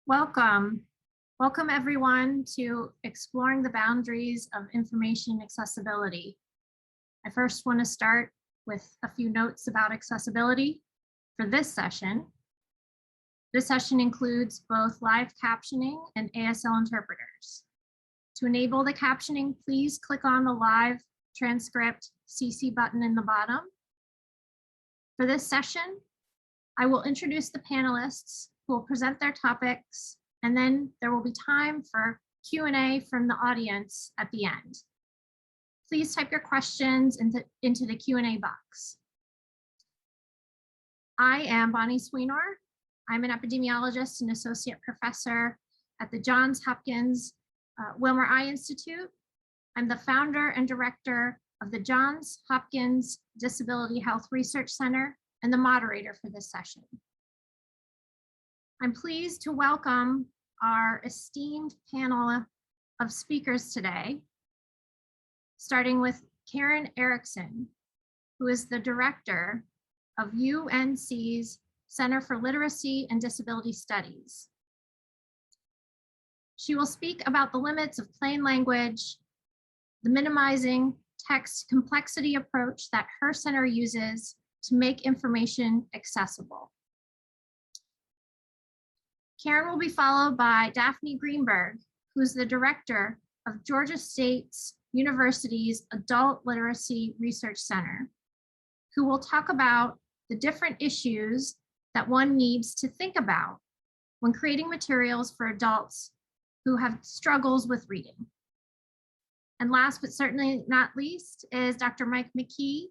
Welcome. Welcome everyone to Exploring the Boundaries of Information Accessibility. I first want to start with a few notes about accessibility for this session. This session includes both live captioning and ASL interpreters. To enable the captioning, please click on the live transcript CC button in the bottom. For this session, I will introduce the panelists who will present their topics, and then there will be time for Q&A from the audience at the end. Please type your questions into the Q&A box. I am Bonnie Sweenor. I'm an epidemiologist and associate professor at the Johns Hopkins Wilmer Eye Institute. I'm the founder and director of the Johns Hopkins Disability Health Research Center and the moderator for this session. I'm pleased to welcome our esteemed panel of speakers today, starting with Karen Erickson, who is the director of UNC's Center for Literacy and Disability Studies. She will speak about the limits of plain language, the minimizing text complexity approach that her center uses to make information accessible. Karen will be followed by Daphne Greenberg, who's the director of Georgia State University's Adult Literacy Research Center, who will talk about the different issues that one needs to think about when creating materials for adults who have struggles with reading. And last but certainly not least is Dr. Mike McKee,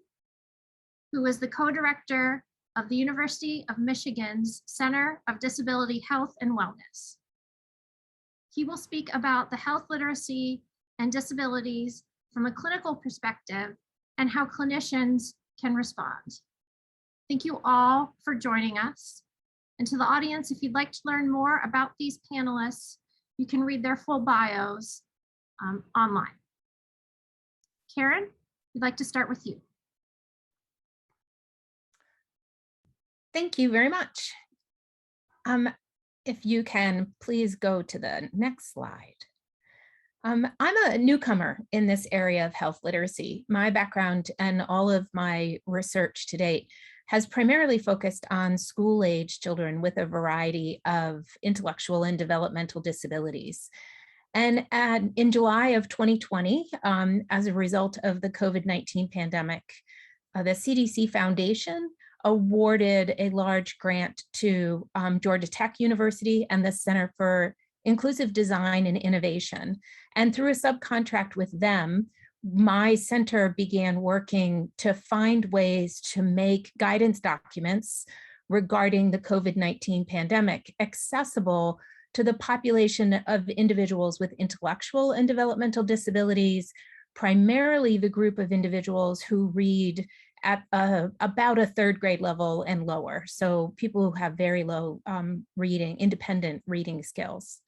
who is the co-director of the University of Michigan's Center of Disability Health and Wellness. He will speak about the health literacy and disabilities from a clinical perspective and how clinicians can respond. Thank you all for joining us. And to the audience, if you'd like to learn more about these panelists, you can read their full bios online. Karen, we'd like to start with you. Thank you very much. If you can please go to the next slide. I'm a newcomer in this area of health literacy. My background and all of my research to date has primarily focused on school-age children with a variety of intellectual and developmental disabilities. And in July of 2020, as a result of the COVID-19 pandemic, the CDC Foundation awarded a large grant to Georgia Tech University and the Center for Inclusive Design and Innovation. And through a subcontract with them, my center began working to find ways to make guidance documents regarding the COVID-19 pandemic accessible to the population of individuals with intellectual and developmental disabilities, primarily the group of individuals who read at about a third grade level and lower. So people who have very low independent reading skills.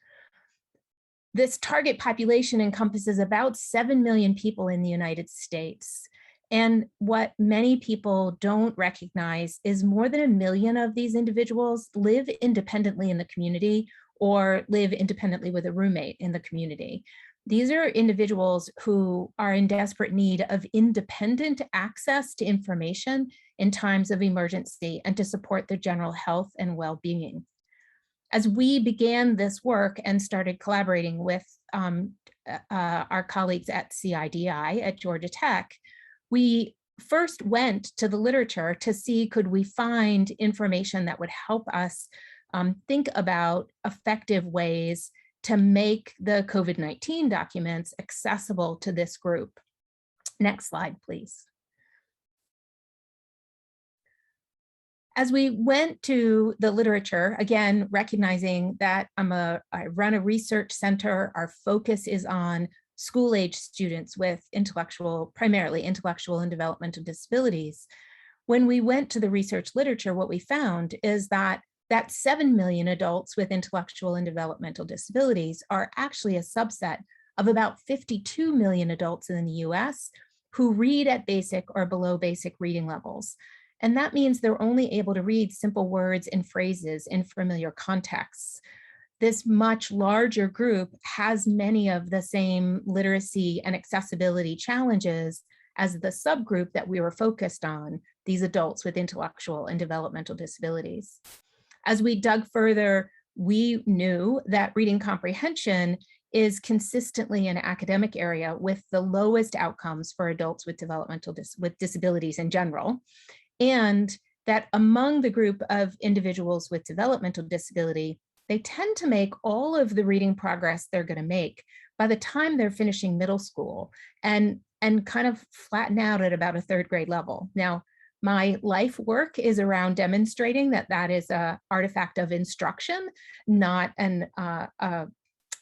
This target population encompasses about 7 million people in the United States. And what many people don't recognize is more than 1 million of these individuals live independently in the community or live independently with a roommate in the community. These are individuals who are in desperate need of independent access to information in times of emergency and to support their general health and well-being. As we began this work and started collaborating with our colleagues at CIDI at Georgia Tech, we first went to the literature to see could we find information that would help us think about effective ways to make the COVID-19 documents accessible to this group. Next slide, please. As we went to the literature, again, recognizing that I run a research center, our focus is on school-age students with primarily intellectual and developmental disabilities. When we went to the research literature, what we found is that 7 million adults with intellectual and developmental disabilities are actually a subset of about 52 million adults in the US who read at basic or below basic reading levels. And that means they're only able to read simple words and phrases in familiar contexts. this much larger group has many of the same literacy and accessibility challenges as the subgroup that we were focused on, these adults with intellectual and developmental disabilities. As we dug further, we knew that reading comprehension is consistently an academic area with the lowest outcomes for adults with with disabilities in general, and that among the group of individuals with developmental disability, they tend to make all of the reading progress they're going to make by the time they're finishing middle school and kind of flatten out at about a third grade level. Now, my life work is around demonstrating that that is an artifact of instruction, not an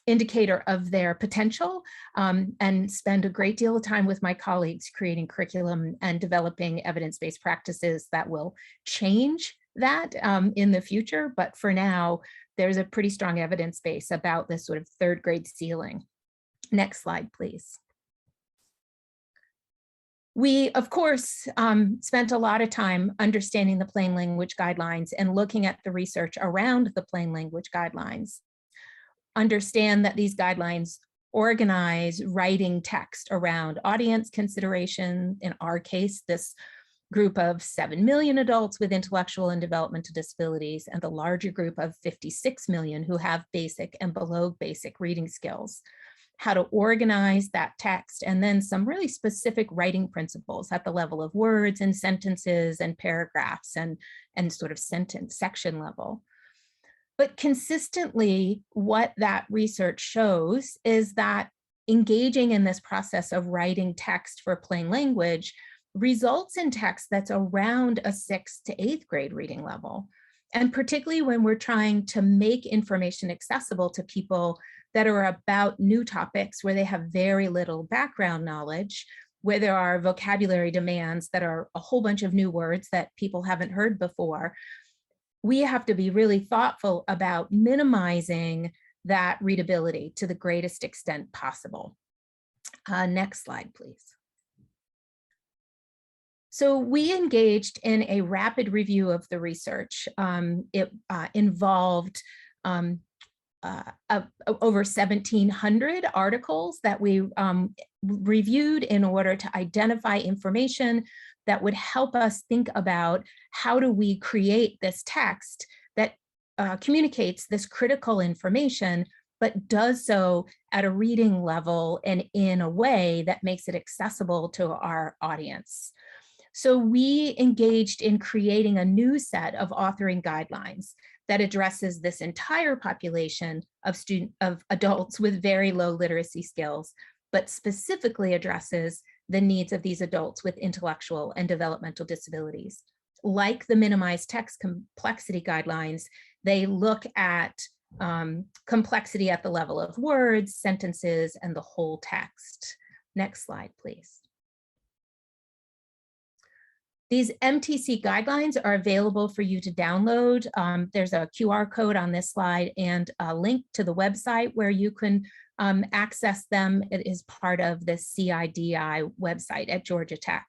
indicator of their potential, and spend a great deal of time with my colleagues creating curriculum and developing evidence-based practices that will change that in the future. But for now, there's a pretty strong evidence base about this sort of third grade ceiling. Next slide, please. We, of course, spent a lot of time understanding the plain language guidelines and looking at the research around the plain language guidelines. Understand that these guidelines organize writing text around audience consideration. In our case, this group of 7 million adults with intellectual and developmental disabilities, and the larger group of 56 million who have basic and below basic reading skills. How to organize that text, and then some really specific writing principles at the level of words and sentences and paragraphs and sort of sentence section level. But consistently, what that research shows is that engaging in this process of writing text for plain language results in text that's around a 6th to 8th grade reading level. And particularly when we're trying to make information accessible to people that are about new topics where they have very little background knowledge, where there are vocabulary demands that are a whole bunch of new words that people haven't heard before, we have to be really thoughtful about minimizing that readability to the greatest extent possible. Next slide, please. So we engaged in a rapid review of the research. It involved over 1,700 articles that we reviewed in order to identify information that would help us think about how do we create this text that communicates this critical information, but does so at a reading level and in a way that makes it accessible to our audience. So we engaged in creating a new set of authoring guidelines that addresses this entire population of adults with very low literacy skills, but specifically addresses the needs of these adults with intellectual and developmental disabilities. Like the minimized text complexity guidelines, they look at complexity at the level of words, sentences, and the whole text. Next slide, please. These MTC guidelines are available for you to download. There's a QR code on this slide and a link to the website where you can access them. It is part of the CIDI website at Georgia Tech.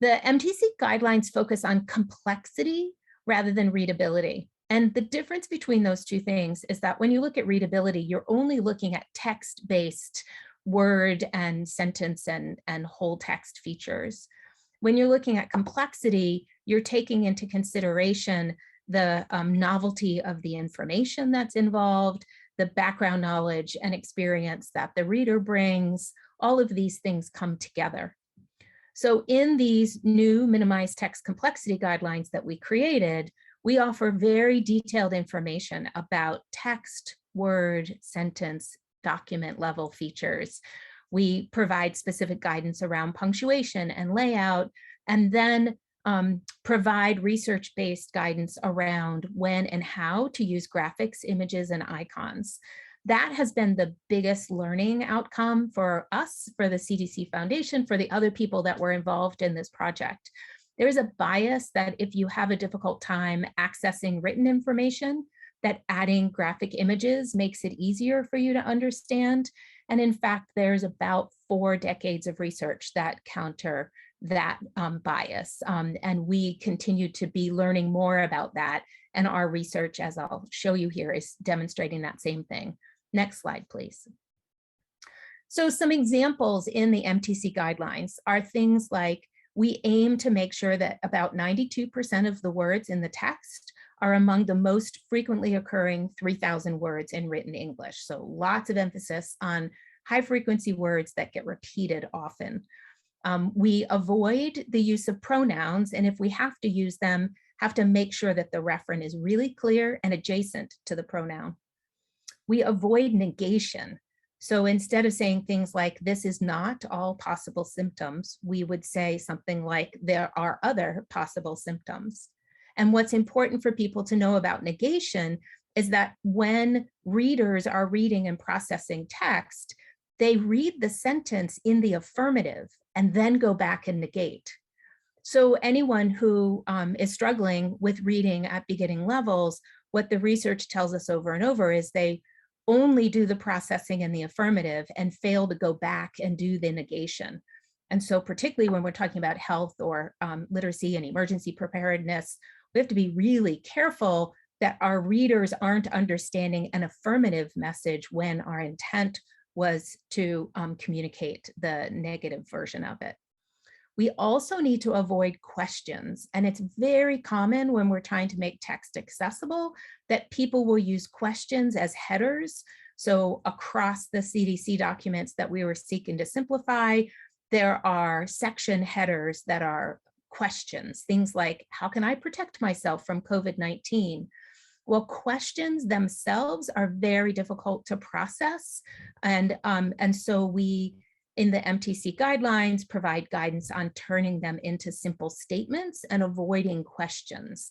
The MTC guidelines focus on complexity rather than readability. And the difference between those two things is that when you look at readability, you're only looking at text-based word and sentence and whole text features. When you're looking at complexity, you're taking into consideration the novelty of the information that's involved, the background knowledge and experience that the reader brings. All of these things come together. So in these new minimized text complexity guidelines that we created, we offer very detailed information about text, word, sentence, document level features. We provide specific guidance around punctuation and layout, and then provide research-based guidance around when and how to use graphics, images, and icons. That has been the biggest learning outcome for us, for the CDC Foundation, for the other people that were involved in this project. There is a bias that if you have a difficult time accessing written information, that adding graphic images makes it easier for you to understand. And in fact, there's about 4 decades of research that counter that bias. And we continue to be learning more about that. And our research, as I'll show you here, is demonstrating that same thing. Next slide, please. So some examples in the MTC guidelines are things like, we aim to make sure that about 92% of the words in the text are among the most frequently occurring 3,000 words in written English. So lots of emphasis on high frequency words that get repeated often. We avoid the use of pronouns, and if we have to use them, have to make sure that the referent is really clear and adjacent to the pronoun. We avoid negation. So instead of saying things like, this is not all possible symptoms, we would say something like, there are other possible symptoms. And what's important for people to know about negation is that when readers are reading and processing text, they read the sentence in the affirmative and then go back and negate. So anyone who is struggling with reading at beginning levels, what the research tells us over and over is they only do the processing in the affirmative and fail to go back and do the negation. And so particularly when we're talking about health or literacy and emergency preparedness, we have to be really careful that our readers aren't understanding an affirmative message when our intent was to communicate the negative version of it. We also need to avoid questions, and it's very common when we're trying to make text accessible that people will use questions as headers. So across the CDC documents that we were seeking to simplify, there are section headers that are questions, things like, how can I protect myself from COVID-19? Well, questions themselves are very difficult to process. And so we, in the MTC guidelines, provide guidance on turning them into simple statements and avoiding questions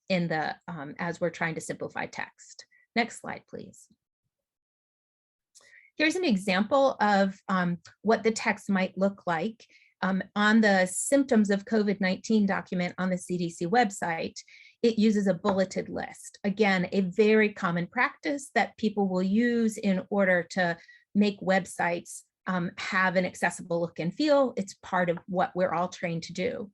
in the as we're trying to simplify text. Next slide, please. Here's an example of what the text might look like on the symptoms of COVID-19 document on the CDC website. It uses a bulleted list. Again, a very common practice that people will use in order to make websites have an accessible look and feel. It's part of what we're all trained to do.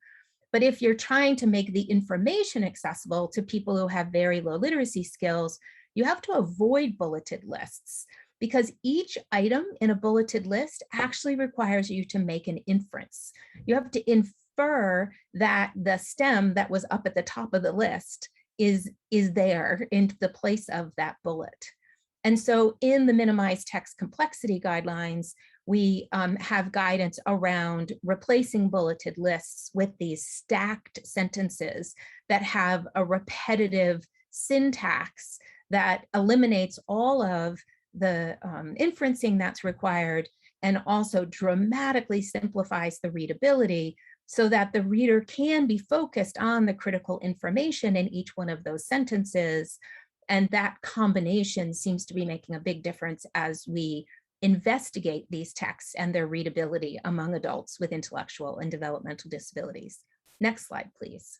But if you're trying to make the information accessible to people who have very low literacy skills, you have to avoid bulleted lists, because each item in a bulleted list actually requires you to make an inference. You have to infer that the stem that was up at the top of the list is there in the place of that bullet. And so in the minimized text complexity guidelines, we have guidance around replacing bulleted lists with these stacked sentences that have a repetitive syntax that eliminates all of the inferencing that's required and also dramatically simplifies the readability so that the reader can be focused on the critical information in each one of those sentences. And that combination seems to be making a big difference as we investigate these texts and their readability among adults with intellectual and developmental disabilities. Next slide, please.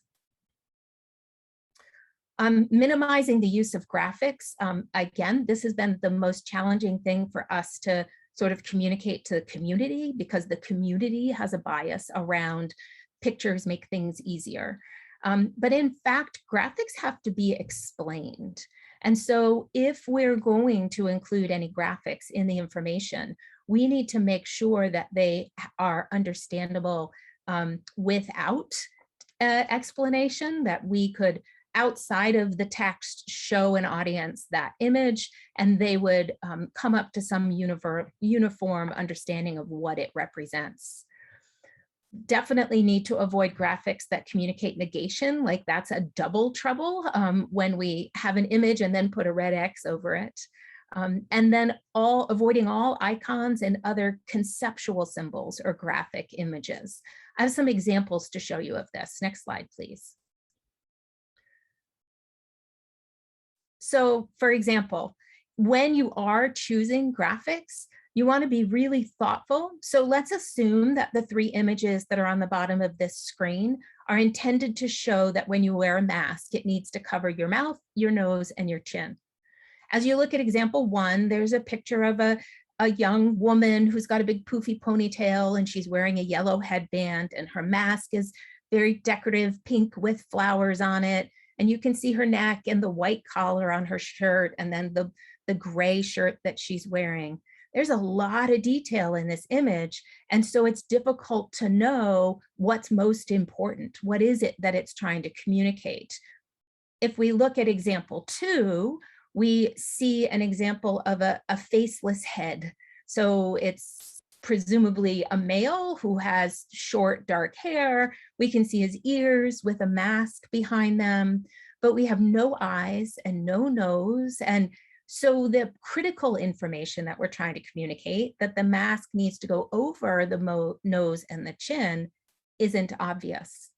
Minimizing the use of graphics. Again, this has been the most challenging thing for us to sort of communicate to the community, because the community has a bias around pictures make things easier. But in fact, graphics have to be explained. And so if we're going to include any graphics in the information, we need to make sure that they are understandable without explanation, that we could, outside of the text, show an audience that image, and they would come up to some uniform understanding of what it represents. Definitely need to avoid graphics that communicate negation, like that's a double trouble when we have an image and then put a red X over it. And then avoiding all icons and other conceptual symbols or graphic images. I have some examples to show you of this. Next slide, please. So for example, when you are choosing graphics, you want to be really thoughtful. So let's assume that the 3 images that are on the bottom of this screen are intended to show that when you wear a mask, it needs to cover your mouth, your nose, and your chin. As you look at example 1, there's a picture of a a young woman who's got a big poofy ponytail and she's wearing a yellow headband and her mask is very decorative pink with flowers on it. And you can see her neck and the white collar on her shirt and then the gray shirt that she's wearing. There's a lot of detail in this image. And so it's difficult to know what's most important. What is it that it's trying to communicate? If we look at example 2, we see an example of a faceless head. So it's presumably a male who has short dark hair. We can see his ears with a mask behind them, but we have no eyes and no nose. And so the critical information that we're trying to communicate, that the mask needs to go over the nose and the chin, isn't obvious.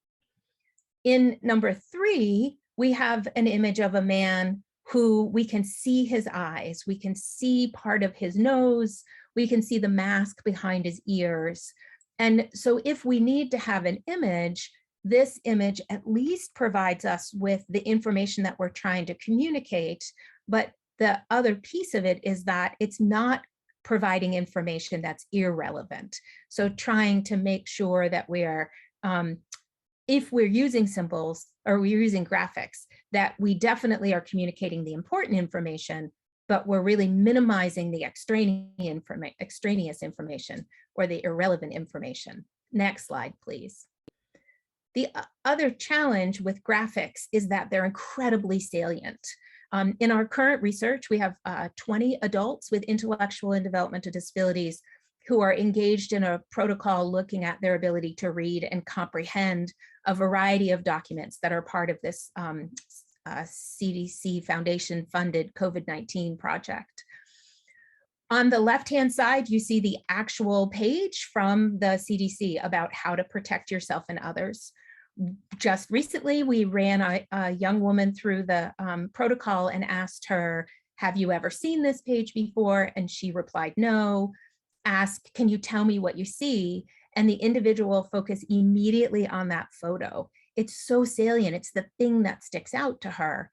In number 3, we have an image of a man who we can see his eyes, we can see part of his nose, we can see the mask behind his ears. And so if we need to have an image, this image at least provides us with the information that we're trying to communicate. But the other piece of it is that it's not providing information that's irrelevant. So trying to make sure that we are, if we're using symbols or we're using graphics, that we definitely are communicating the important information, but we're really minimizing the extraneous information or the irrelevant information. Next slide, please. The other challenge with graphics is that they're incredibly salient. In our current research, we have 20 adults with intellectual and developmental disabilities who are engaged in a protocol looking at their ability to read and comprehend a variety of documents that are part of this CDC Foundation funded COVID-19 project. On the left-hand side, you see the actual page from the CDC about how to protect yourself and others. Just recently, we ran a young woman through the protocol and asked her, have you ever seen this page before? And she replied, no. Asked, can you tell me what you see? And the individual focused immediately on that photo. It's so salient, it's the thing that sticks out to her.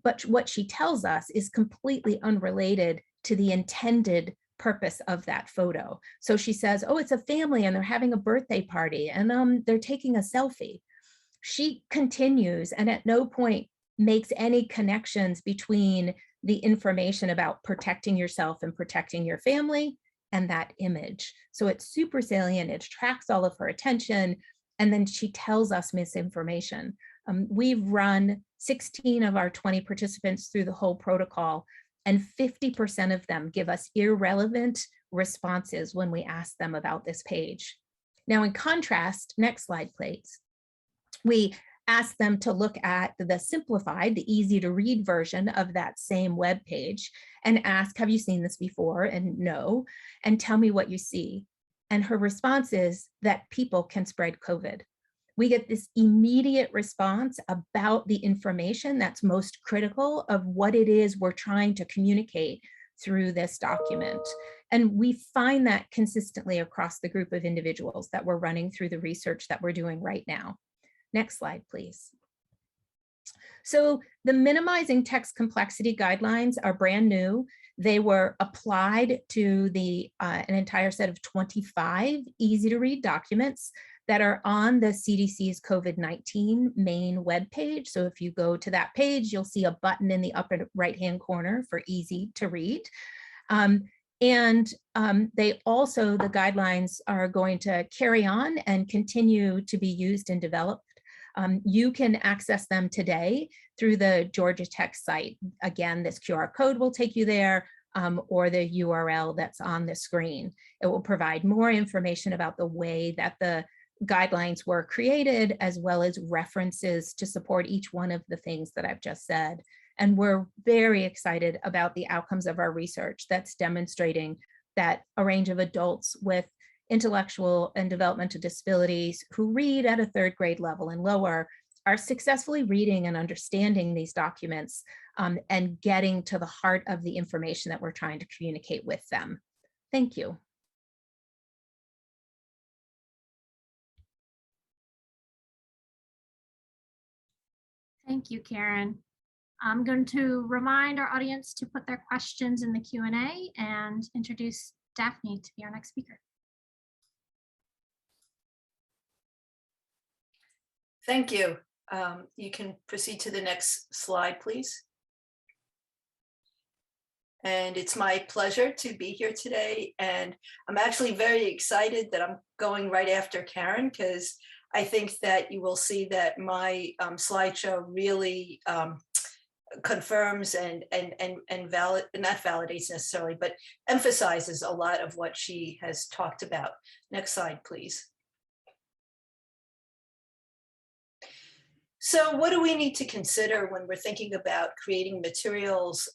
But what she tells us is completely unrelated to the intended purpose of that photo. So she says, oh, it's a family and they're having a birthday party and they're taking a selfie. She continues and at no point makes any connections between the information about protecting yourself and protecting your family and that image. So it's super salient, it attracts all of her attention, and then she tells us misinformation. We've run 16 of our 20 participants through the whole protocol, and 50% of them give us irrelevant responses when we ask them about this page. Now, in contrast, next slide, please. We ask them to look at the simplified, the easy to read version of that same web page and ask, have you seen this before? And no, and tell me what you see. And her response is that people can spread COVID. We get this immediate response about the information that's most critical of what it is we're trying to communicate through this document. And we find that consistently across the group of individuals that we're running through the research that we're doing right now. Next slide, please. So the minimizing text complexity guidelines are brand new. They were applied to an entire set of 25 easy to read documents that are on the CDC's COVID-19 main webpage. So if you go to that page, you'll see a button in the upper right-hand corner for easy to read. They also, the guidelines are going to carry on and continue to be used and developed. You can access them today through the Georgia Tech site. Again, this QR code will take you there, or the URL that's on the screen. It will provide more information about the way that the guidelines were created, as well as references to support each one of the things that I've just said. And we're very excited about the outcomes of our research that's demonstrating that a range of adults with intellectual and developmental disabilities who read at a 3rd grade level and lower are successfully reading and understanding these documents and getting to the heart of the information that we're trying to communicate with them. Thank you. Thank you, Karen. I'm going to remind our audience to put their questions in the Q&A and introduce Daphne to be our next speaker. Thank you. You can proceed to the next slide, please. And it's my pleasure to be here today. And I'm actually very excited that I'm going right after Karen, because I think that you will see that my slideshow really confirms and not validates necessarily, but emphasizes a lot of what she has talked about. Next slide, please. So what do we need to consider when we're thinking about creating materials,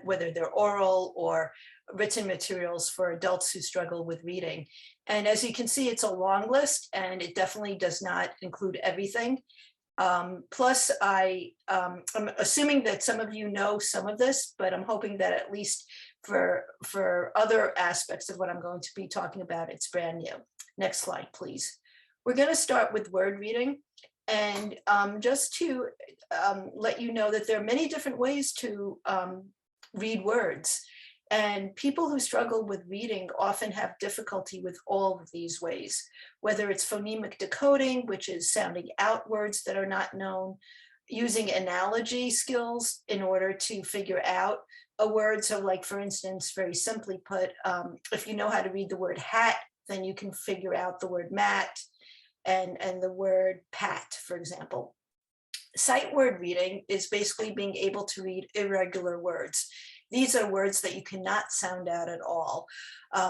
whether they're oral or written materials for adults who struggle with reading? And as you can see, it's a long list, and it definitely does not include everything. Plus, I'm assuming that some of you know some of this, but I'm hoping that at least for other aspects of what I'm going to be talking about, it's brand new. Next slide, please. We're going to start with word reading. And just to let you know that there are many different ways to read words. And people who struggle with reading often have difficulty with all of these ways, whether it's phonemic decoding, which is sounding out words that are not known, using analogy skills in order to figure out a word. So like, for instance, very simply put, if you know how to read the word hat, then you can figure out the word mat and the word pat, for example. Sight word reading is basically being able to read irregular words. These are words that you cannot sound out at all.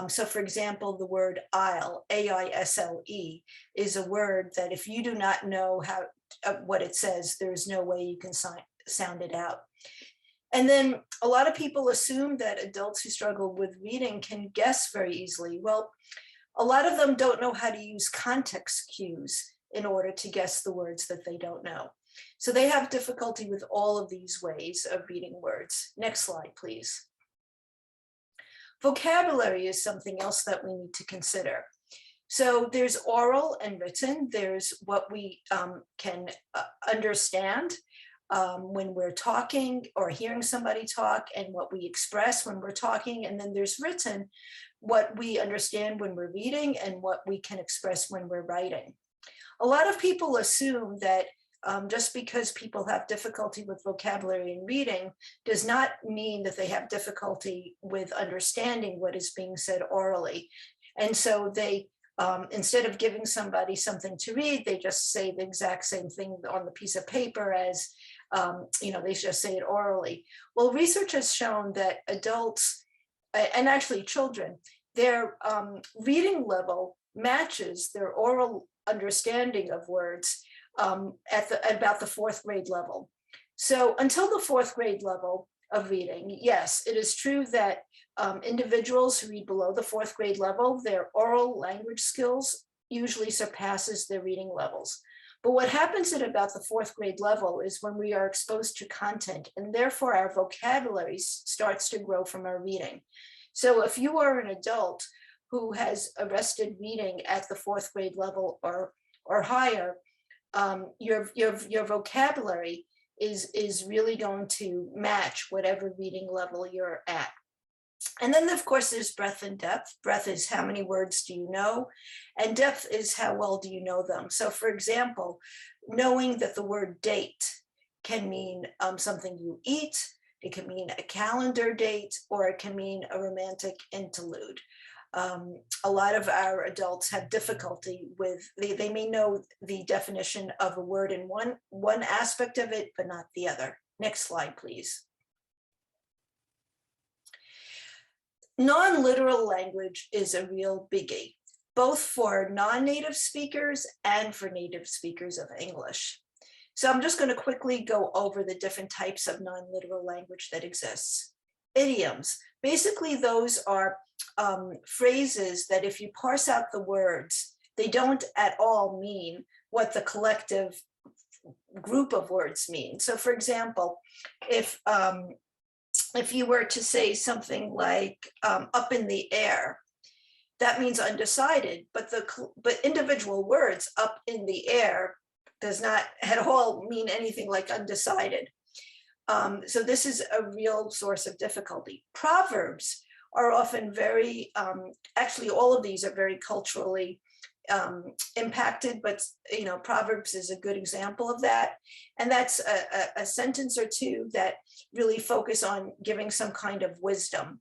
So for example, the word aisle, A-I-S-L-E, is a word that if you do not know what it says, there's no way you can sound it out. And then a lot of people assume that adults who struggle with reading can guess very easily. Well, a lot of them don't know how to use context cues in order to guess the words that they don't know. So they have difficulty with all of these ways of reading words. Next slide, please. Vocabulary is something else that we need to consider. So there's oral and written. There's what we can understand when we're talking or hearing somebody talk, and what we express when we're talking. And then there's written, what we understand when we're reading and what we can express when we're writing. A lot of people assume that just because people have difficulty with vocabulary and reading does not mean that they have difficulty with understanding what is being said orally. And so they, instead of giving somebody something to read, they just say the exact same thing on the piece of paper as, they just say it orally. Well, research has shown that adults, and actually children, their reading level matches their oral understanding of words at about the 4th grade level. So until the 4th grade level of reading, yes, it is true that individuals who read below the 4th grade level, their oral language skills usually surpasses their reading levels. But what happens at about the 4th grade level is when we are exposed to content, and therefore our vocabulary starts to grow from our reading. So if you are an adult who has arrested reading at the 4th grade level or higher, your vocabulary is really going to match whatever reading level you're at. And then of course there's breadth and depth. Breadth is how many words do you know, and depth is how well do you know them. So for example, knowing that the word date can mean something you eat, it can mean a calendar date, or it can mean a romantic interlude. A lot of our adults have difficulty with, they may know the definition of a word in one aspect of it, but not the other. Next slide, please. Non-literal language is a real biggie, both for non-native speakers and for native speakers of English. So I'm just going to quickly go over the different types of non-literal language that exists. Idioms, basically those are phrases that if you parse out the words, they don't at all mean what the collective group of words mean. So for example, if you were to say something like up in the air, that means undecided, but individual words up in the air does not at all mean anything like undecided. So this is a real source of difficulty. Proverbs are often very, actually all of these are very culturally impacted, but Proverbs is a good example of that. And that's a sentence or two that really focus on giving some kind of wisdom,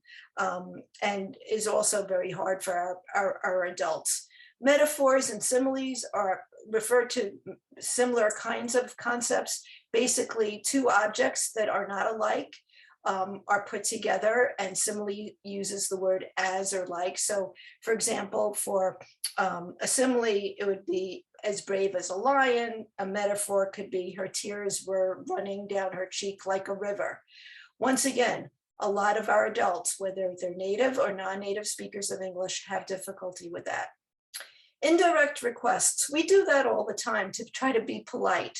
and is also very hard for our adults. Metaphors and similes are refer to similar kinds of concepts. Basically, two objects that are not alike are put together, and simile uses the word as or like. So for example, for a simile, it would be as brave as a lion. A metaphor could be her tears were running down her cheek like a river. Once again, a lot of our adults, whether they're native or non-native speakers of English, have difficulty with that. Indirect requests, we do that all the time to try to be polite.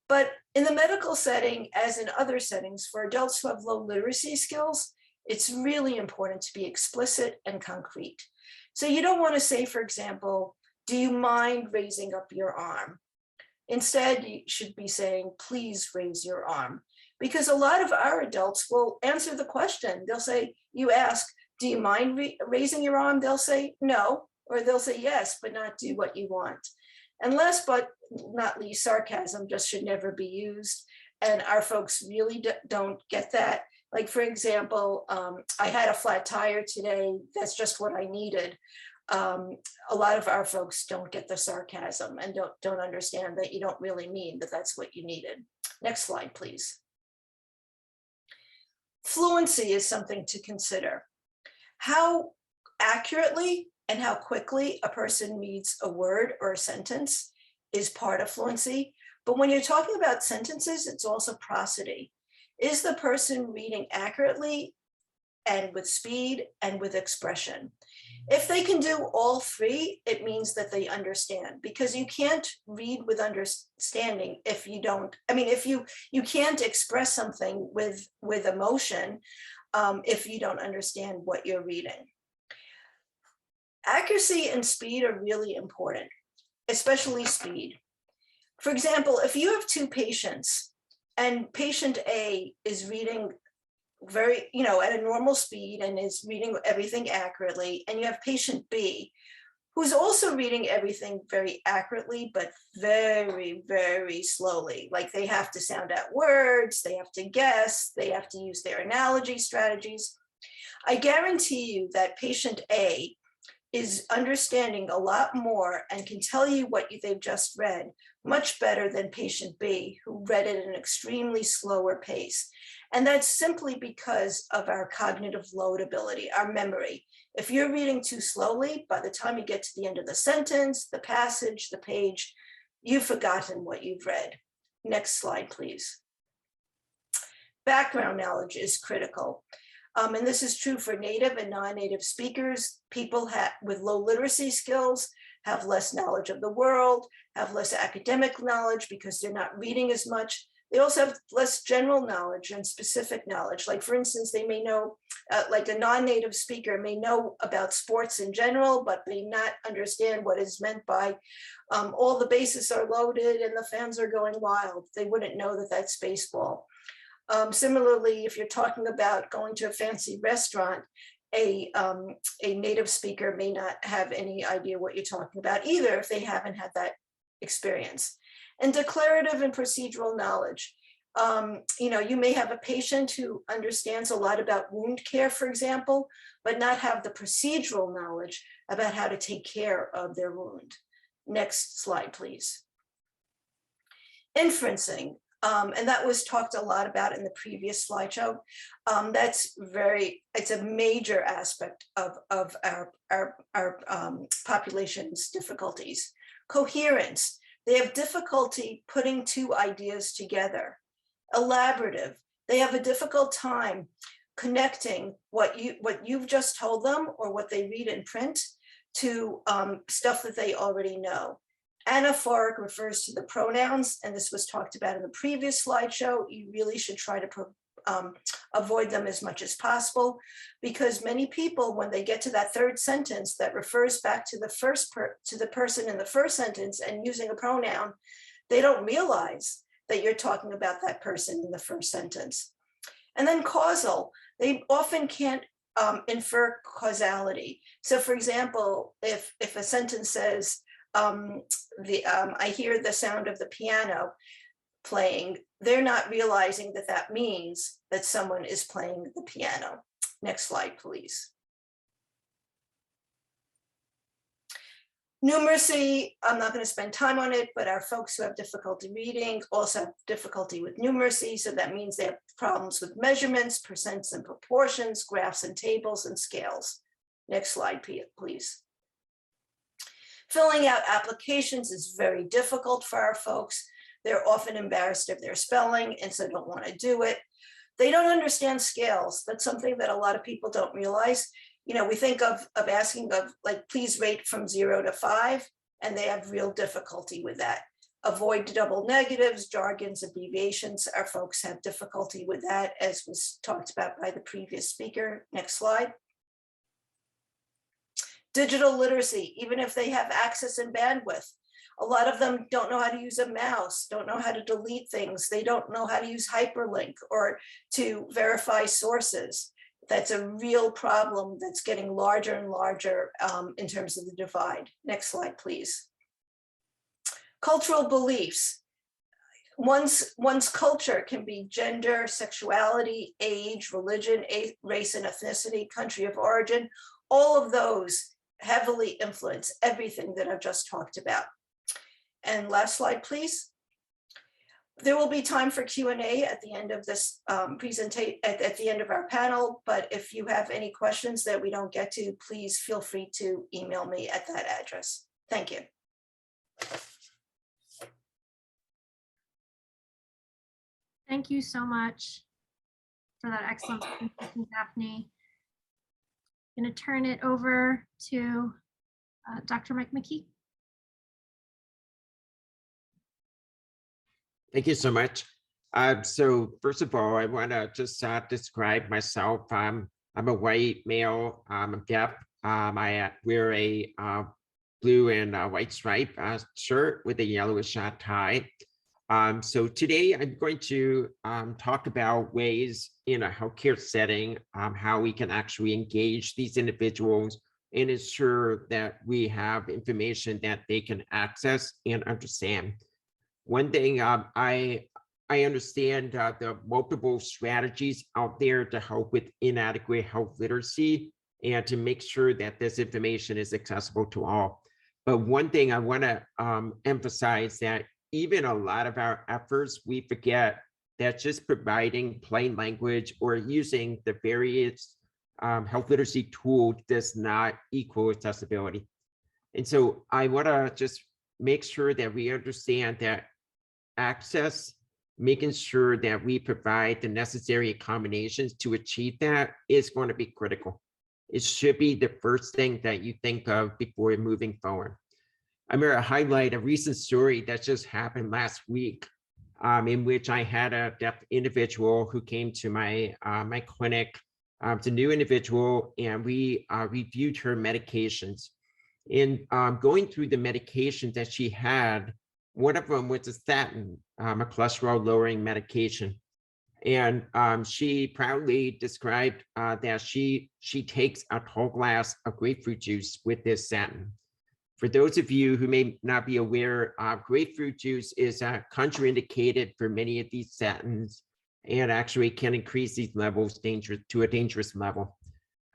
But in the medical setting, as in other settings, for adults who have low literacy skills, it's really important to be explicit and concrete. So you don't want to say, for example, do you mind raising up your arm? Instead, you should be saying, please raise your arm. Because a lot of our adults will answer the question. They'll say, you ask, do you mind raising your arm? They'll say, no. Or they'll say yes, but not do what you want. And last but not least, sarcasm just should never be used. And our folks really don't get that. Like, for example, I had a flat tire today. That's just what I needed. A lot of our folks don't get the sarcasm and don't understand that you don't really mean that that's what you needed. Next slide, please. Fluency is something to consider. How accurately and how quickly a person reads a word or a sentence is part of fluency. But when you're talking about sentences, it's also prosody. Is the person reading accurately and with speed and with expression? If they can do all three, it means that they understand, because you can't read with understanding if you don't, if you can't express something with emotion if you don't understand what you're reading. Accuracy and speed are really important, especially speed. For example, if you have two patients and patient A is reading very, at a normal speed and is reading everything accurately, and you have patient B who's also reading everything very accurately, but very, very slowly. Like, they have to sound out words, they have to guess, they have to use their analogy strategies. I guarantee you that patient A is understanding a lot more and can tell you what they've just read much better than patient B, who read it at an extremely slower pace. And that's simply because of our cognitive load ability, our memory. If you're reading too slowly, by the time you get to the end of the sentence, the passage, the page, you've forgotten what you've read. Next slide, please. Background knowledge is critical. And this is true for native and non-native speakers. People with low literacy skills have less knowledge of the world, have less academic knowledge because they're not reading as much. They also have less general knowledge and specific knowledge. Like, for instance, they may know, like a non-native speaker may know about sports in general, but may not understand what is meant by all the bases are loaded and the fans are going wild. They wouldn't know that that's baseball. Similarly, if you're talking about going to a fancy restaurant, a native speaker may not have any idea what you're talking about either if they haven't had that experience. And declarative and procedural knowledge. You may have a patient who understands a lot about wound care, for example, but not have the procedural knowledge about how to take care of their wound. Next slide, please. Inferencing. And that was talked a lot about in the previous slideshow. It's a major aspect of our population's difficulties. Coherence, they have difficulty putting two ideas together. Elaborative, they have a difficult time connecting what you've just told them or what they read in print to stuff that they already know. Anaphoric refers to the pronouns, and this was talked about in the previous slideshow. You really should try to avoid them as much as possible, because many people, when they get to that third sentence that refers back to the person in the first sentence and using a pronoun, they don't realize that you're talking about that person in the first sentence. And then causal, they often can't infer causality. So for example, if a sentence says, I hear the sound of the piano playing, they're not realizing that that means that someone is playing the piano. Next slide, please. Numeracy, I'm not going to spend time on it, but our folks who have difficulty reading also have difficulty with numeracy. So that means they have problems with measurements, percents and proportions, graphs and tables and scales. Next slide, please. Filling out applications is very difficult for our folks. They're often embarrassed of their spelling and so don't want to do it. They don't understand scales. That's something that a lot of people don't realize. You know, we think of asking of like, please rate from 0 to 5, and they have real difficulty with that. Avoid double negatives, jargons, abbreviations. Our folks have difficulty with that, as was talked about by the previous speaker. Next slide. Digital literacy, even if they have access and bandwidth. A lot of them don't know how to use a mouse, don't know how to delete things. They don't know how to use hyperlink or to verify sources. That's a real problem that's getting larger and larger in terms of the divide. Next slide, please. Cultural beliefs. One's culture can be gender, sexuality, age, religion, race and ethnicity, country of origin. All of those heavily influence everything that I've just talked about. And last slide, please. There will be time for Q&A at the end of this presentation, at the end of our panel, but if you have any questions that we don't get to, please feel free to email me at that address. Thank you. Thank you so much for that excellent presentation, Daphne. I'm going to turn it over to Dr. Mike McKee. Thank you so much. So first of all, I want to just describe myself. I'm a white male. I'm deaf. I wear a blue and white stripe shirt with a yellowish tie. So today I'm going to talk about ways in a healthcare setting, how we can actually engage these individuals and ensure that we have information that they can access and understand. One thing I understand the multiple strategies out there to help with inadequate health literacy and to make sure that this information is accessible to all. But one thing I want to emphasize that even a lot of our efforts, we forget that just providing plain language or using the various health literacy tools does not equal accessibility. And so I want to just make sure that we understand that access, making sure that we provide the necessary accommodations to achieve that is going to be critical. It should be the first thing that you think of before moving forward. I'm going to highlight a recent story that just happened last week in which I had a deaf individual who came to my my clinic. It's a new individual, and we reviewed her medications. In going through the medications that she had, one of them was a statin, a cholesterol lowering medication. And she proudly described that she takes a tall glass of grapefruit juice with this statin. For those of you who may not be aware, grapefruit juice is contraindicated for many of these statins and actually can increase these levels to a dangerous level.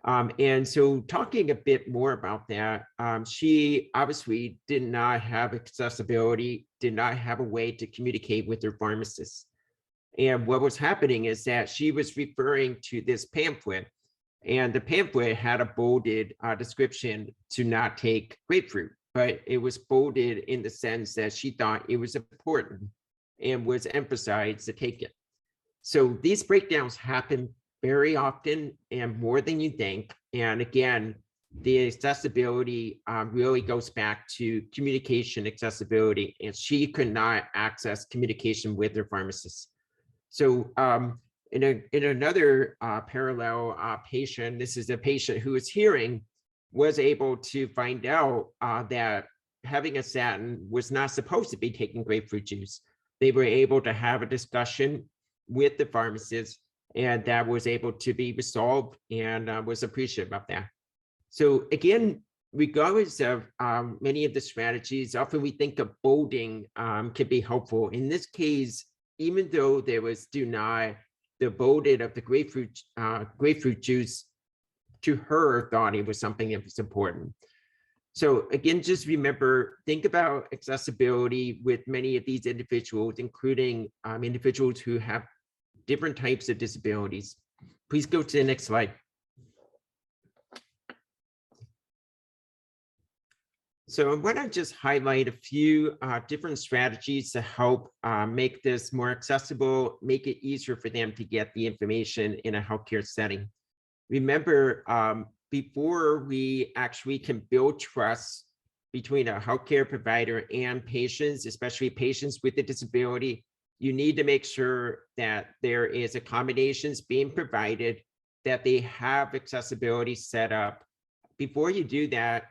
And so talking a bit more about that, she obviously did not have accessibility, did not have a way to communicate with her pharmacist. And what was happening is that she was referring to this pamphlet, and the pamphlet had a bolded description to not take grapefruit, but it was bolded in the sense that she thought it was important and was emphasized to take it. So these breakdowns happen very often and more than you think. And again, the accessibility really goes back to communication accessibility, and she could not access communication with her pharmacist. So in another parallel patient, this is a patient who is hearing, was able to find out that having a statin was not supposed to be taking grapefruit juice. they were able to have a discussion with the pharmacist, and that was able to be resolved, and was appreciative of that. So again, regardless of many of the strategies, often we think of bolding can be helpful. In this case, even though there was deny, the bolded of the grapefruit juice, to her, thought it was something that was important. So again, just remember, think about accessibility with many of these individuals, including individuals who have different types of disabilities. Please go to the next slide. So I want to just highlight a few different strategies to help make this more accessible, make it easier for them to get the information in a healthcare setting. Remember, before we actually can build trust between a healthcare provider and patients, especially patients with a disability, you need to make sure that there is accommodations being provided, that they have accessibility set up. Before you do that,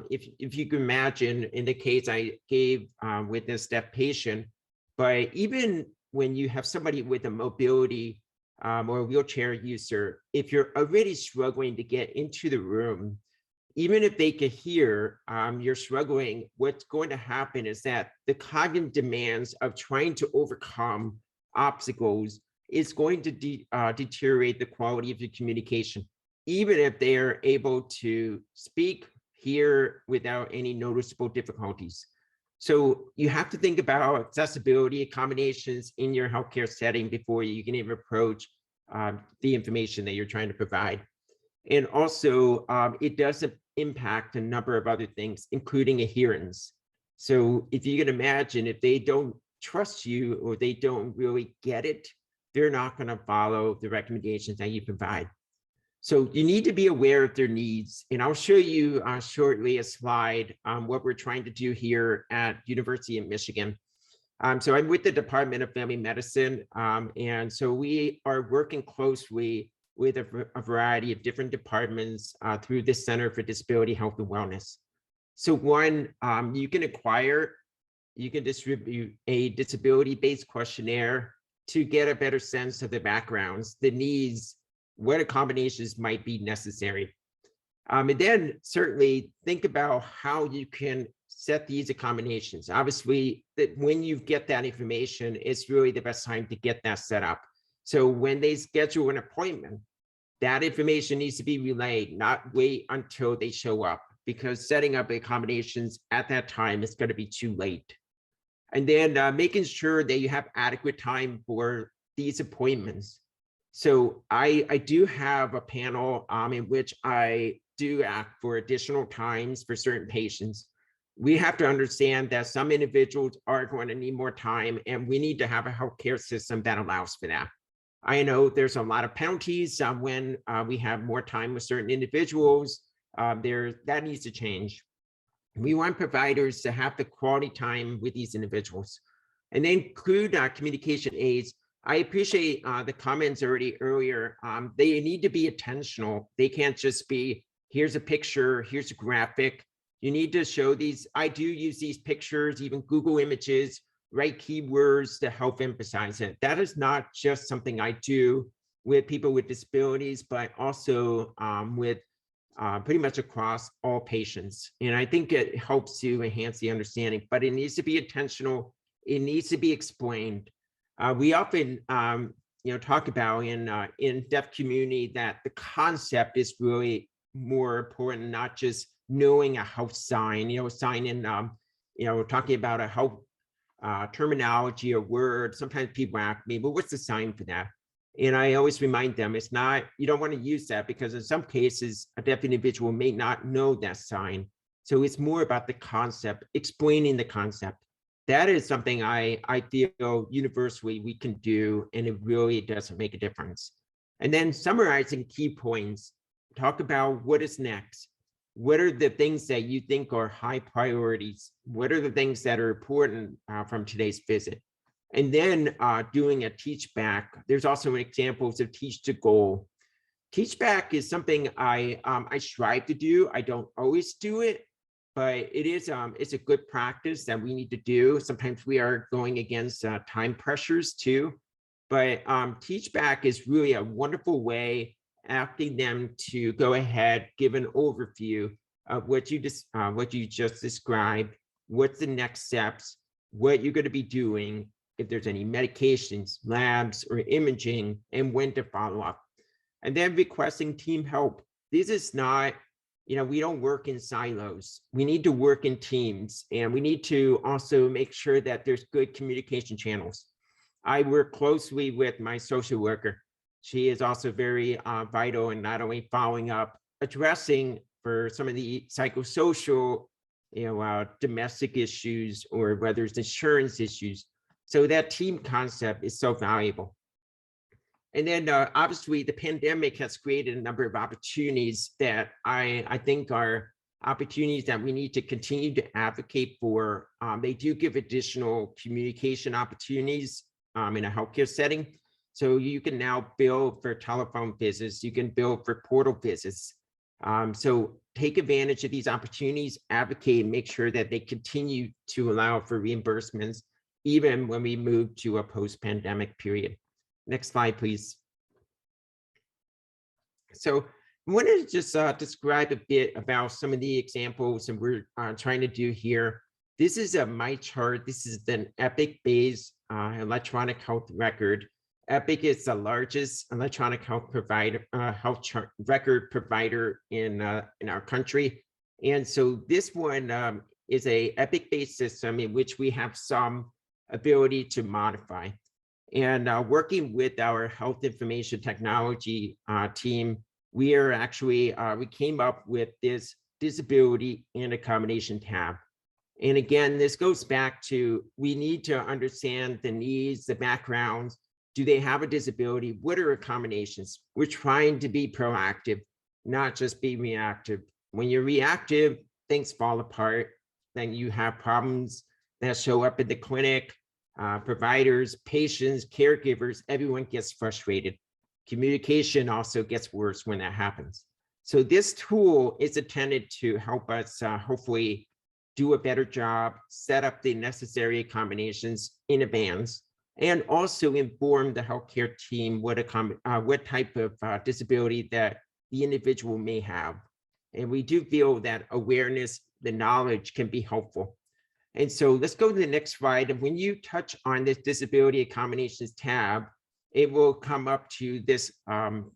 if you can imagine, in the case I gave with this deaf patient, but even when you have somebody with a mobility or a wheelchair user, if you're already struggling to get into the room, even if they can hear, you're struggling, what's going to happen is that the cognitive demands of trying to overcome obstacles is going to deteriorate the quality of your communication, even if they are able to speak, hear without any noticeable difficulties. So you have to think about accessibility accommodations in your healthcare setting before you can even approach the information that you're trying to provide. And also, it does impact a number of other things, including adherence. So if you can imagine, if they don't trust you or they don't really get it, they're not going to follow the recommendations that you provide. So you need to be aware of their needs. And I'll show you shortly a slide on what we're trying to do here at University of Michigan. So I'm with the Department of Family Medicine. And so we are working closely with a variety of different departments through the Center for Disability Health and Wellness. So one, you can distribute a disability-based questionnaire to get a better sense of the backgrounds, the needs, what accommodations might be necessary. And then certainly think about how you can set these accommodations. Obviously, that when you get that information, it's really the best time to get that set up. So when they schedule an appointment, that information needs to be relayed, not wait until they show up, because setting up accommodations at that time is going to be too late. And then making sure that you have adequate time for these appointments. So I do have a panel in which I do ask for additional times for certain patients. We have to understand that some individuals are going to need more time, and we need to have a healthcare system that allows for that. I know there's a lot of penalties when we have more time with certain individuals. That needs to change. We want providers to have the quality time with these individuals, and they include communication aids. I appreciate the comments already earlier. They need to be attentional. They can't just be, here's a picture, here's a graphic. You need to show these. I do use these pictures, even Google Images, write keywords to help emphasize it. That is not just something I do with people with disabilities, but also with pretty much across all patients. And I think it helps to enhance the understanding, but it needs to be intentional. It needs to be explained. We often, talk about in deaf community that the concept is really more important, not just knowing a health sign. Sign in, talking about a health terminology or word. Sometimes people ask me, well, what's the sign for that? And I always remind them, it's not, you don't want to use that because in some cases, a deaf individual may not know that sign. So it's more about the concept, explaining the concept. That is something I feel universally we can do, and it really does make a difference. And then summarizing key points, talk about what is next. What are the things that you think are high priorities? What are the things that are important from today's visit? And then doing a teach back. There's also examples of teach to goal. Teach back is something I strive to do. I don't always do it, but it is it's a good practice that we need to do. Sometimes we are going against time pressures too, but teach back is really a wonderful way asking them to go ahead, give an overview of what you just described, what's the next steps, what you're going to be doing, if there's any medications, labs, or imaging, and when to follow up. And then requesting team help. This is not, we don't work in silos. We need to work in teams, and we need to also make sure that there's good communication channels. I work closely with my social worker. She is also very vital in not only following up, addressing for some of the psychosocial, domestic issues, or whether it's insurance issues. So that team concept is so valuable. And then obviously the pandemic has created a number of opportunities that I think are opportunities that we need to continue to advocate for. They do give additional communication opportunities in a healthcare setting. So you can now bill for telephone visits, you can bill for portal visits. So take advantage of these opportunities, advocate, and make sure that they continue to allow for reimbursements, even when we move to a post-pandemic period. Next slide, please. So I wanted to just describe a bit about some of the examples that we're trying to do here. This is a my chart. This is an Epic-based electronic health record. Epic is the largest electronic health provider, record provider in our country. And so this one is a Epic-based system in which we have some ability to modify. And working with our health information technology team, we are actually, we came up with this disability and accommodation tab. And again, this goes back to, we need to understand the needs, the backgrounds. Do they have a disability? What are accommodations? We're trying to be proactive, not just be reactive. When you're reactive, things fall apart. Then you have problems that show up at the clinic. Providers, patients, caregivers, everyone gets frustrated. Communication also gets worse when that happens. So this tool is intended to help us hopefully do a better job, set up the necessary accommodations in advance, and also inform the healthcare team what type of disability that the individual may have. And we do feel that awareness, the knowledge can be helpful. And so let's go to the next slide. And when you touch on this disability accommodations tab, it will come up to this,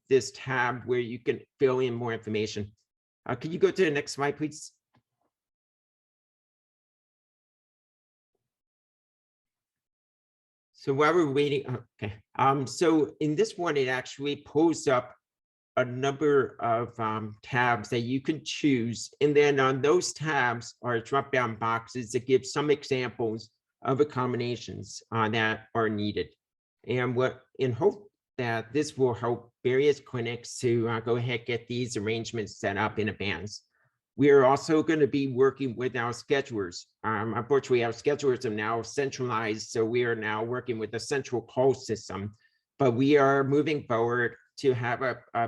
this tab where you can fill in more information. Can you go to the next slide, please? So while we're waiting, okay. So in this one, it actually pulls up a number of tabs that you can choose. And then on those tabs are drop-down boxes that give some examples of accommodations that are needed. And in hope that this will help various clinics to go ahead, get these arrangements set up in advance. We are also going to be working with our schedulers. Unfortunately, our schedulers are now centralized, so we are now working with a central call system, but we are moving forward to have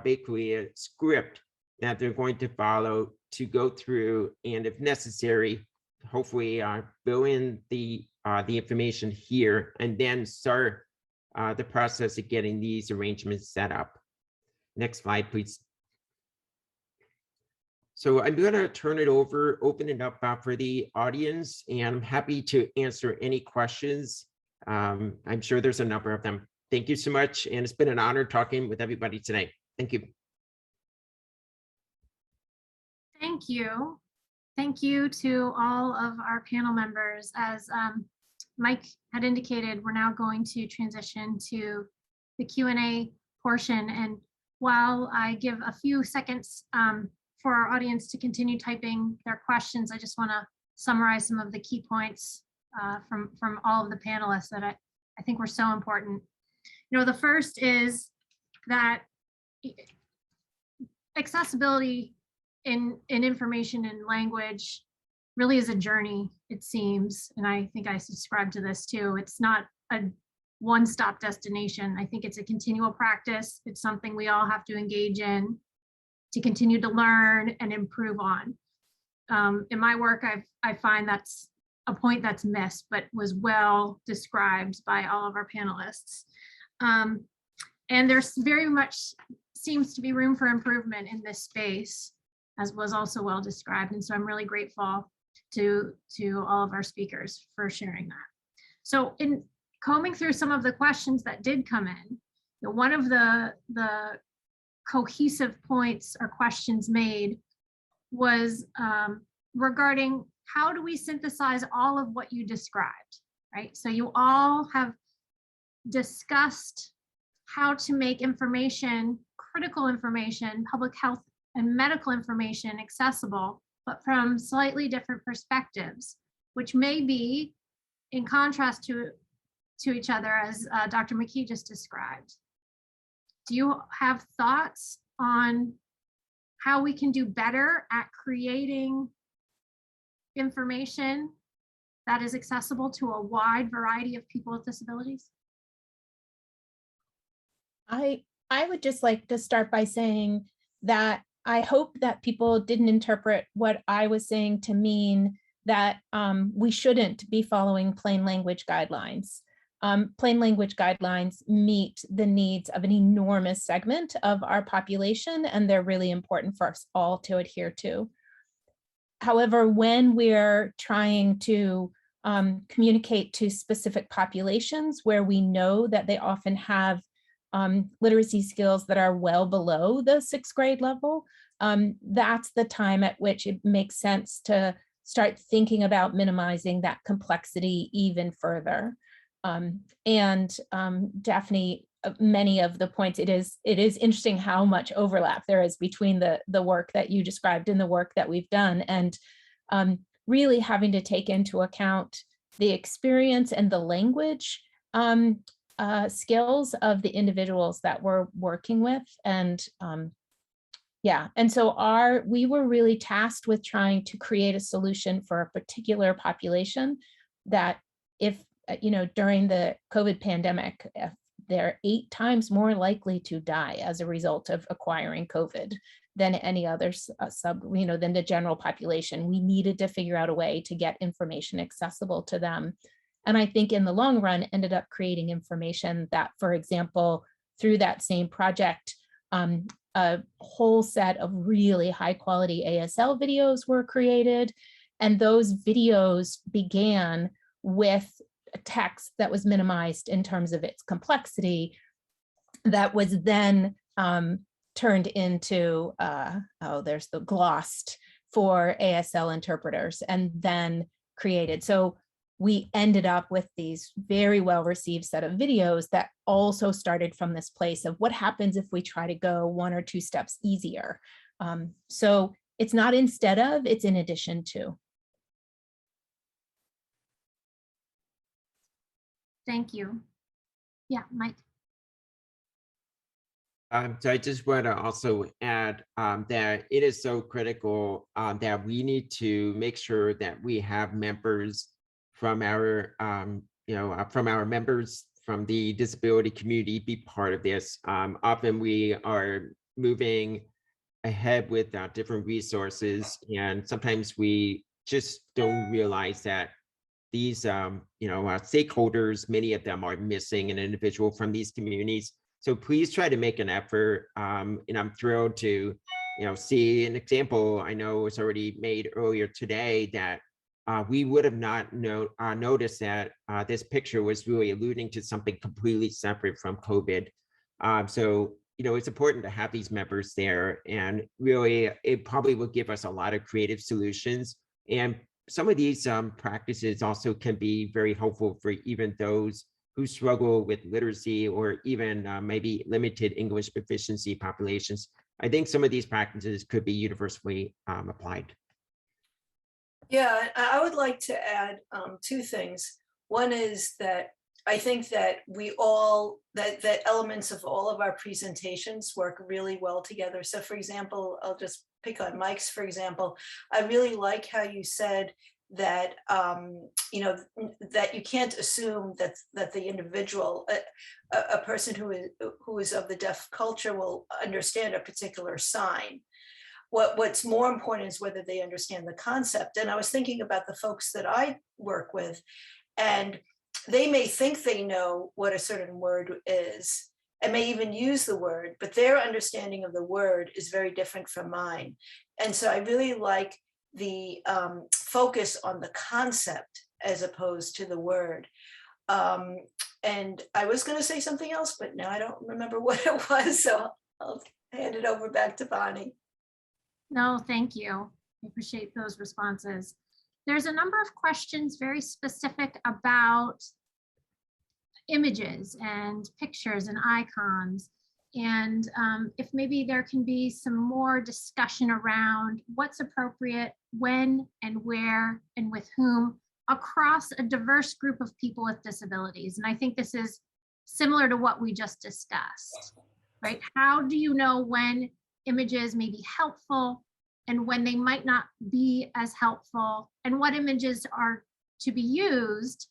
basically a script that they're going to follow to go through, and if necessary, hopefully fill in the information here and then start the process of getting these arrangements set up. Next slide, please. So I'm going to turn it over, open it up for the audience, and I'm happy to answer any questions. I'm sure there's a number of them. Thank you so much. And it's been an honor talking with everybody today. Thank you. Thank you. Thank you to all of our panel members. As Mike had indicated, we're now going to transition to the Q&A portion. And while I give a few seconds for our audience to continue typing their questions, I just want to summarize some of the key points from all of the panelists that I think were so important. You know, the first is that accessibility in information and language really is a journey, it seems. And I think I subscribe to this too. It's not a one-stop destination. I think it's a continual practice. It's something we all have to engage in to continue to learn and improve on. in my work, I find that's a point that's missed, but was well described by all of our panelists. And there's very much seems to be room for improvement in this space, as was also well described. And so I'm really grateful to all of our speakers for sharing that. So in combing through some of the questions that did come in, one of the cohesive points or questions made was regarding how do we synthesize all of what you described, right? So you all have discussed how to make information, critical information, public health and medical information accessible, but from slightly different perspectives, which may be in contrast to each other, as Dr. McKee just described. Do you have thoughts on how we can do better at creating information that is accessible to a wide variety of people with disabilities? I would just like to start by saying that I hope that people didn't interpret what I was saying to mean that we shouldn't be following plain language guidelines. Plain language guidelines meet the needs of an enormous segment of our population, and they're really important for us all to adhere to. However, when we're trying to communicate to specific populations where we know that they often have literacy skills that are well below the 6th grade level, that's the time at which it makes sense to start thinking about minimizing that complexity even further. Daphne, many of the points, it is interesting how much overlap there is between the work that you described and the work that we've done, and really having to take into account the experience and the language skills of the individuals that we're working with. And yeah, and so we were really tasked with trying to create a solution for a particular population that if, during the COVID pandemic, they're 8 times more likely to die as a result of acquiring COVID than any other than the general population. We needed to figure out a way to get information accessible to them. And I think in the long run ended up creating information that, for example, through that same project, a whole set of really high quality ASL videos were created. And those videos began with a text that was minimized in terms of its complexity that was then turned into, there's the glossed for ASL interpreters and then created. So we ended up with these very well received set of videos that also started from this place of what happens if we try to go 1 or 2 steps easier. So it's not instead of, it's in addition to. Thank you. Yeah, Mike. So I just want to also add that it is so critical that we need to make sure that we have members from our, from our members from the disability community be part of this. Often we are moving ahead with different resources, and sometimes we just don't realize that these, stakeholders, many of them are missing an individual from these communities. So please try to make an effort. And I'm thrilled to, see an example I know was already made earlier today that we would have not noticed that this picture was really alluding to something completely separate from COVID. So, it's important to have these members there, and really it probably will give us a lot of creative solutions. And some of these practices also can be very helpful for even those who struggle with literacy or even maybe limited English proficiency populations. I think some of these practices could be universally applied. Yeah, I would like to add 2 things. One is that I think that that elements of all of our presentations work really well together. So for example, I'll just pick on Mike's, for example. I really like how you said that, that you can't assume that the individual, a person who is of the deaf culture will understand a particular sign. what's more important is whether they understand the concept. And I was thinking about the folks that I work with, and they may think they know what a certain word is and may even use the word, but their understanding of the word is very different from mine. And so I really like the focus on the concept as opposed to the word. And I was going to say something else, but now I don't remember what it was. So I'll hand it over back to Bonnie. No, thank you. I appreciate those responses. There's a number of questions very specific about images and pictures and icons. And if maybe there can be some more discussion around what's appropriate, when and where and with whom across a diverse group of people with disabilities. And I think this is similar to what we just discussed, right? How do you know when images may be helpful and when they might not be as helpful, and what images are to be used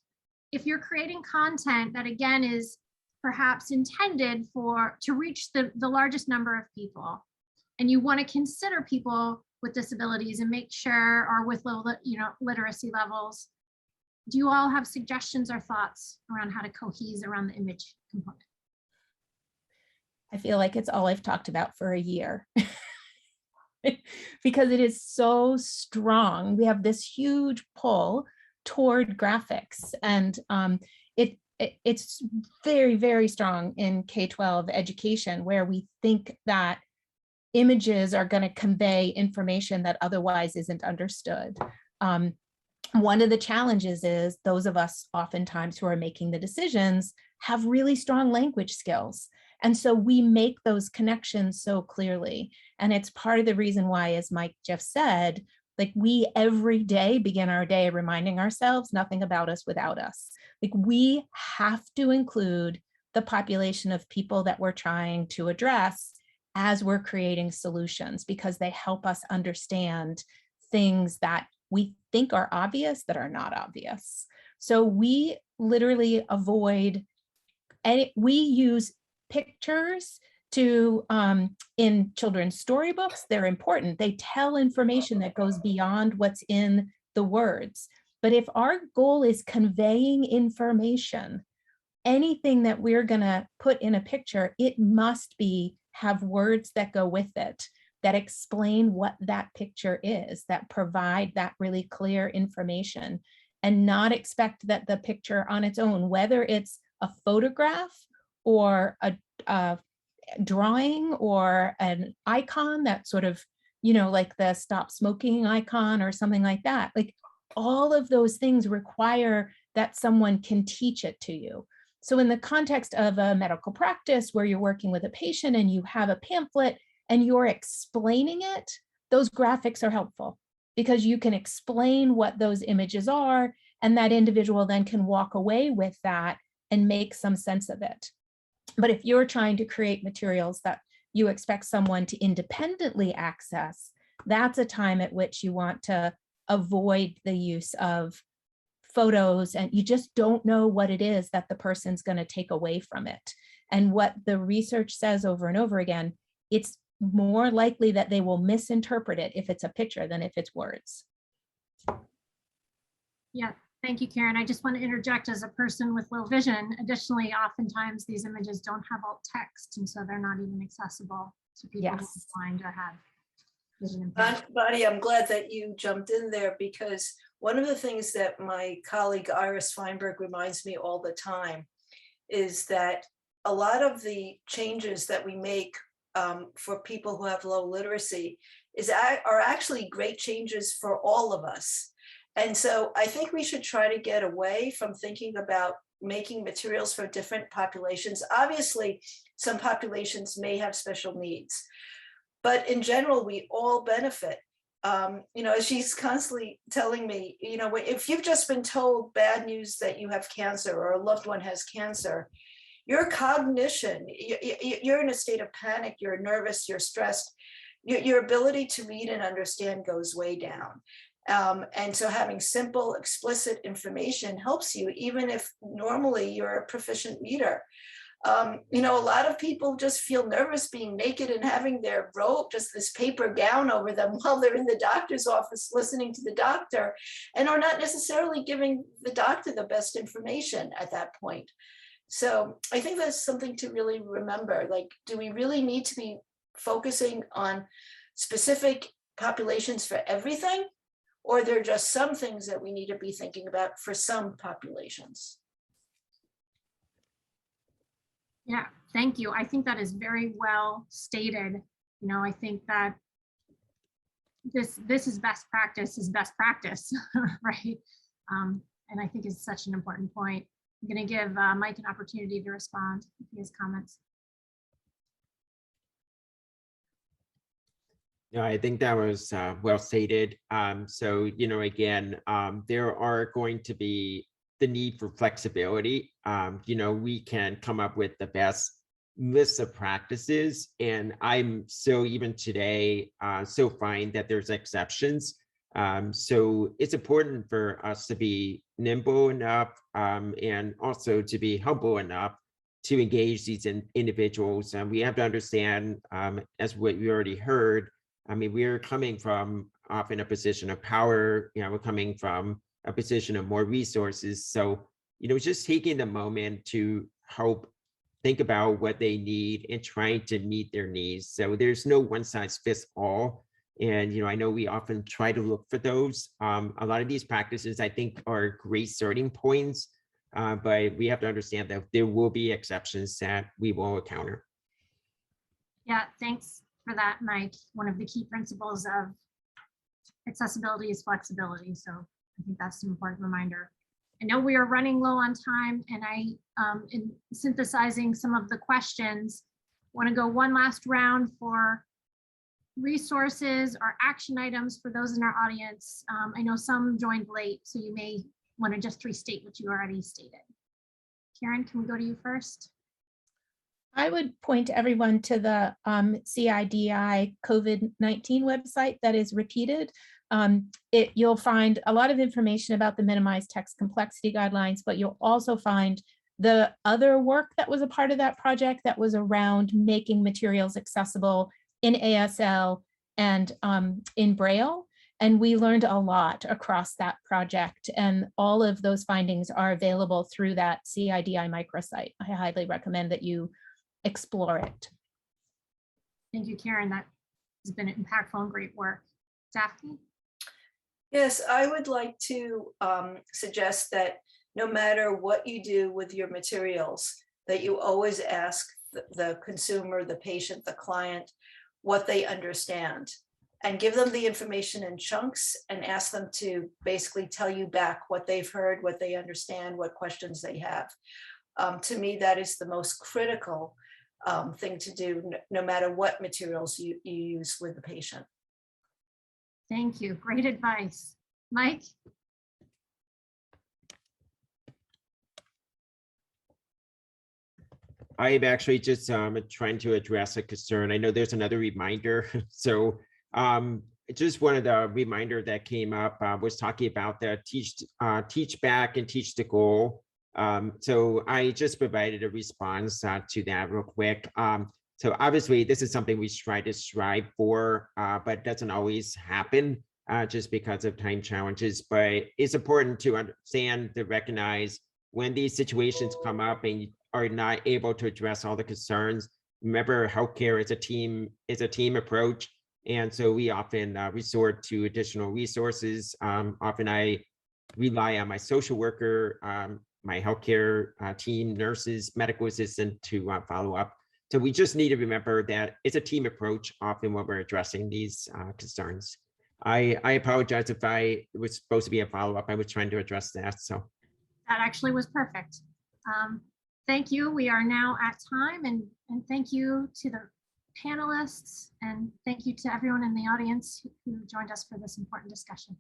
if you're creating content that, again, is perhaps intended to reach the largest number of people, and you want to consider people with disabilities and make sure, or with low, literacy levels. Do you all have suggestions or thoughts around how to cohese around the image component? I feel like it's all I've talked about for a year because it is so strong. We have this huge pull toward graphics, and it's very, very strong in K-12 education, where we think that images are going to convey information that otherwise isn't understood. One of the challenges is those of us oftentimes who are making the decisions have really strong language skills. And so we make those connections so clearly. And it's part of the reason why, as Mike just said, like, we every day begin our day reminding ourselves nothing about us without us. Like, we have to include the population of people that we're trying to address as we're creating solutions, because they help us understand things that we think are obvious that are not obvious. So we literally avoid, and we use pictures to, in children's storybooks, they're important. They tell information that goes beyond what's in the words. But if our goal is conveying information, anything that we're gonna put in a picture, it must have words that go with it, that explain what that picture is, that provide that really clear information, and not expect that the picture on its own, whether it's a photograph or a drawing or an icon that sort of, like the stop smoking icon or something like that, like all of those things require that someone can teach it to you. So in the context of a medical practice where you're working with a patient and you have a pamphlet and you're explaining it, those graphics are helpful because you can explain what those images are, and that individual then can walk away with that and make some sense of it. But if you're trying to create materials that you expect someone to independently access, that's a time at which you want to avoid the use of photos, and you just don't know what it is that the person's going to take away from it. And what the research says over and over again, it's more likely that they will misinterpret it if it's a picture than if it's words. Yeah, thank you, Karen. I just want to interject as a person with low vision. Additionally, oftentimes these images don't have alt text, and so they're not even accessible to people who are blind or have vision impairment. Bonnie, I'm glad that you jumped in there, because one of the things that my colleague Iris Feinberg reminds me all the time is that a lot of the changes that we make for people who have low literacy are actually great changes for all of us. And so I think we should try to get away from thinking about making materials for different populations. Obviously, some populations may have special needs, but in general, we all benefit. As she's constantly telling me, if you've just been told bad news that you have cancer or a loved one has cancer, your cognition, you're in a state of panic, you're nervous, you're stressed, your ability to read and understand goes way down. And so having simple, explicit information helps you, even if normally you're a proficient reader. You know, a lot of people just feel nervous being naked and having their robe, just this paper gown over them while they're in the doctor's office listening to the doctor, and are not necessarily giving the doctor the best information at that point. So I think that's something to really remember. Like, do we really need to be focusing on specific populations for everything? Or are there just some things that we need to be thinking about for some populations? Yeah, thank you. I think that is very well stated. You know, I think that this is best practice, right? And I think it's such an important point. I'm going to give Mike an opportunity to respond if he has comments. Yeah, I think that was well stated. So, you know, again, there are going to be the need for flexibility. You know, we can come up with the best list of practices, and I'm still even today still find that there's exceptions. So it's important for us to be nimble enough and also to be humble enough to engage these individuals. And we have to understand, as what we already heard, I mean, we're coming from often a position of power, you know, we're coming from a position of more resources. So, you know, just taking the moment to help think about what they need and trying to meet their needs. So there's no one size fits all. And, you know, I know we often try to look for those. A lot of these practices, I think, are great starting points, but we have to understand that there will be exceptions that we will encounter. Yeah, thanks for that, Mike. One of the key principles of accessibility is flexibility. So I think that's an important reminder. I know we are running low on time, and in synthesizing some of the questions, want to go one last round for resources or action items for those in our audience. I know some joined late, so you may want to just restate what you already stated. Karen, can we go to you first? I would point everyone to the CIDI COVID-19 website that is repeated. You'll find a lot of information about the minimized text complexity guidelines, but you'll also find the other work that was a part of that project that was around making materials accessible in ASL and in Braille. And we learned a lot across that project, and all of those findings are available through that CIDI microsite. I highly recommend that you explore it. Thank you, Karen. That has been impactful and great work. Daphne? Yes, I would like to suggest that no matter what you do with your materials, that you always ask the consumer, the patient, the client, what they understand, and give them the information in chunks and ask them to basically tell you back what they've heard, what they understand, what questions they have. To me, that is the most critical thing to do, no matter what materials you use with the patient. Thank you. Great advice. Mike? I'm actually just trying to address a concern. I know there's another reminder. So just one of the reminder that came up was talking about the teach back and teach the goal. So I just provided a response to that real quick. So obviously this is something we try to strive for, but doesn't always happen just because of time challenges. But it's important to understand, to recognize when these situations come up and you are not able to address all the concerns. Remember, healthcare is a team approach. And so we often resort to additional resources. Often I rely on my social worker, my healthcare team, nurses, medical assistant to follow up. So we just need to remember that it's a team approach often when we're addressing these concerns. I apologize if it was supposed to be a follow-up. I was trying to address that. So That actually was perfect. Thank you. We are now at time, and thank you to the panelists, and thank you to everyone in the audience who joined us for this important discussion.